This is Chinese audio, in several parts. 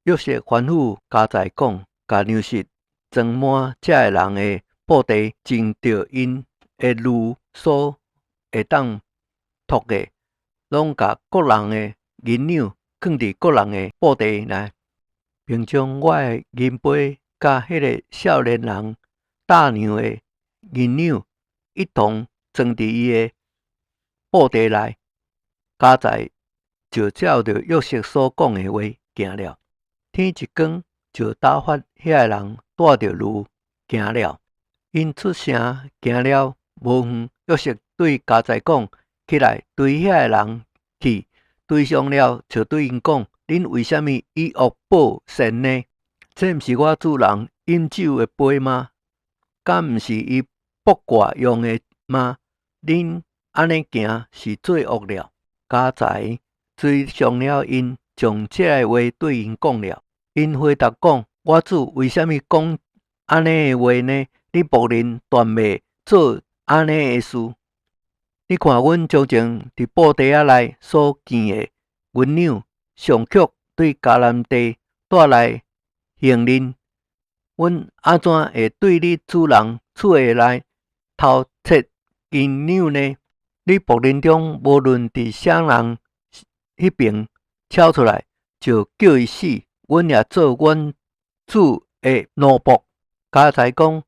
约瑟吩咐家财讲，甲粮食装满遮个人的布袋，尽着因的路所会当托的，拢甲各人的银两放伫各人的布袋内，并将我的银杯甲迄个少年人大娘的银两一同装伫伊的布袋内。家财就照着约瑟所讲的话行了。天一光，就打发遐个人带着驴行了。因出城行了无远，约瑟对家财讲：“起来，对遐个人去。”对上了，就对因讲：“恁为什么以恶报善呢？这毋是我主人饮酒的杯吗？敢毋是伊卜卦用的吗？恁安尼行是罪恶了。”家财追上了因，将这个话对因讲了。因回答讲：“我主为什么讲安尼的话呢？你仆人断袂做安尼的事。你看阮从前伫布袋仔内所见的银两，上曲对迦南地带来行令，阮安怎会对你主人厝的内偷窃银两呢？你仆人中无论伫啥人迄边抄出来，就叫伊死。阮也做阮主的奴仆。”家财讲：“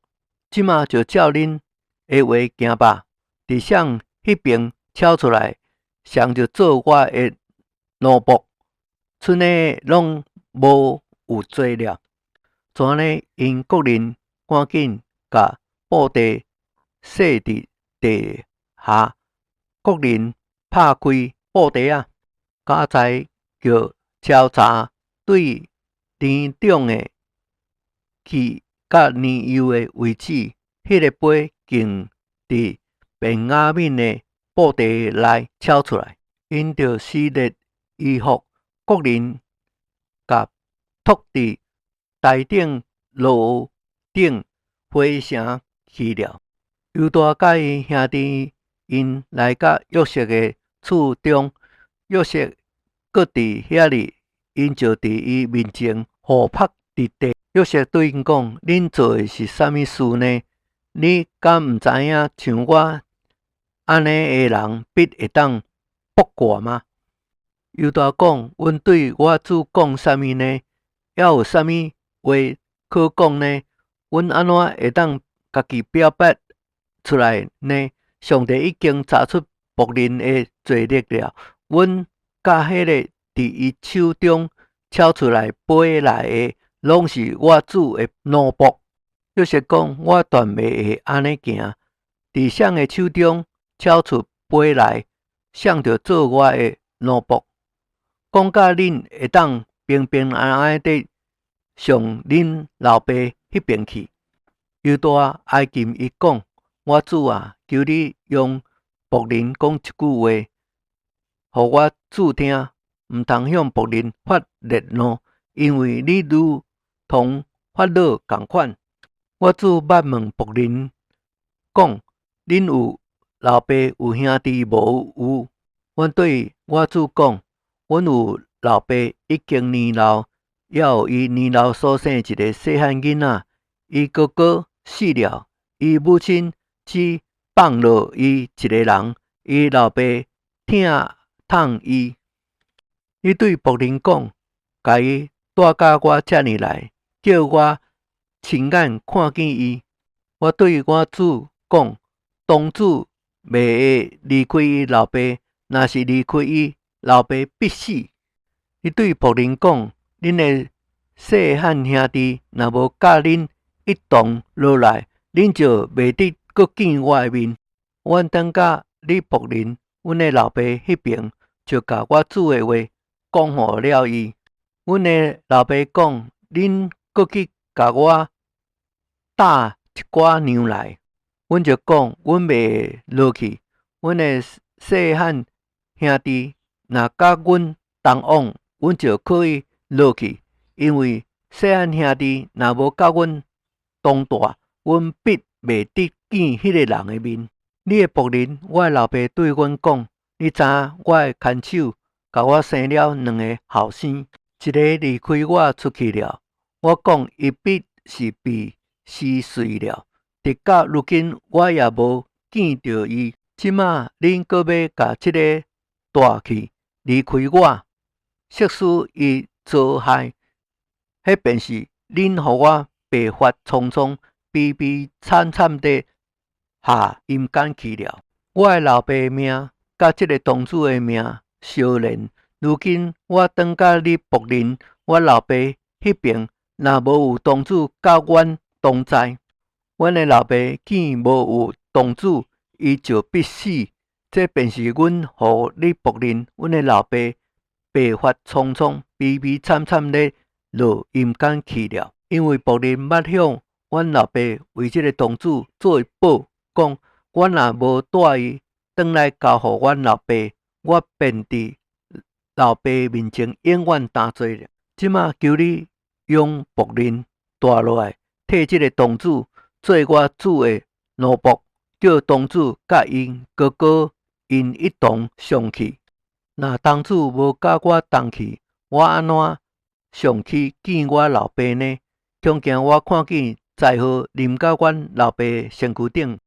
即马就照恁的话行吧。伫谁迄边抄出来，谁就做我的奴仆。剩的拢无有罪了。”怎呢？因各人赶紧甲布袋设伫地下，各人拍开布袋仔。家财叫交查对田中的去甲年幼的位置，迄个杯竟伫便雅悯的布袋内抄出来。因着撕裂衣服，各人甲托伫台顶路顶回城去了。犹大甲伊兄弟因来到约瑟的厝中，约瑟搁伫遐里，因就伫伊面前互拍伫地。约瑟对因讲：“恁做的是啥物事呢？你敢毋知影像我安尼的人必会当卜卦吗？”犹大讲：“阮对我主讲啥物呢？还有啥物话可讲呢？阮安怎会当家己表白出来呢？上帝已经查出仆人的罪孽了。阮甲迄个伫伊手中抄出来杯内的，拢是我主的奴仆。”约瑟讲：“我断袂会安尼行。伫谁的手中抄出杯来，谁就做我的奴仆。讲甲恁会当平平安安地上恁老爸迄边去。”犹大哀求伊讲：“我主啊，求你用仆人讲一句话，互我主听，毋通向仆人发烈怒，因为你如同法老共款。我主捌问仆人讲：恁有老爸有兄弟无有？阮对我主讲：阮有老爸已经年老，也有伊年老所生一个细汉囡仔，伊哥哥死了，伊母亲只放落伊一个人，伊老爸疼痛伊。你对仆人讲，甲伊带到我遮尔来，叫我亲眼看见伊。我对我主讲，当主袂会离开伊老爸，若是离开伊，老爸必死。你对仆人讲，恁的细汉兄弟若无甲恁一同落来，恁就袂得搁见我的面。阮等甲你仆人，阮的老爸迄边，就甲我主的话讲互了伊。阮的老爸讲，恁搁去甲我打一寡粮来。阮就讲，阮袂落去。阮的细汉兄弟若甲阮同往，阮就可以落去，因为细汉兄弟若无甲阮同大，阮必袂得见迄个人的面。你的仆人，我的老爸对阮讲，你知影我的牵手，甲我生了2个后生。一个离开我出去了，我讲伊必是被撕碎了。直到如今，我也无见着伊。即马恁阁要甲即个带去离开我，设使伊遭害，迄便是恁互我白发苍苍、悲悲惨惨地下阴间去了。我的老爸的命甲即个同志的命相连。如今我转到你柏林，我老爸迄边若无有同志甲阮同在，阮的老爸见无有同志，伊就必死。这便是阮互你柏林，阮的老爸白发苍苍、悲悲惨惨地落阴间去了。因为柏林捌向阮老爸为即个同志做保，讲我若无带伊转来交互阮老爸，我便伫老爸面前永远担罪了。即马求你用柏林带落来，替即个同志做我主的奴仆，叫同志甲因哥哥因一同上去。若同志无甲我同去，我安怎上去见我老爸呢？恐惊我看见载号淋到阮老爸身躯顶。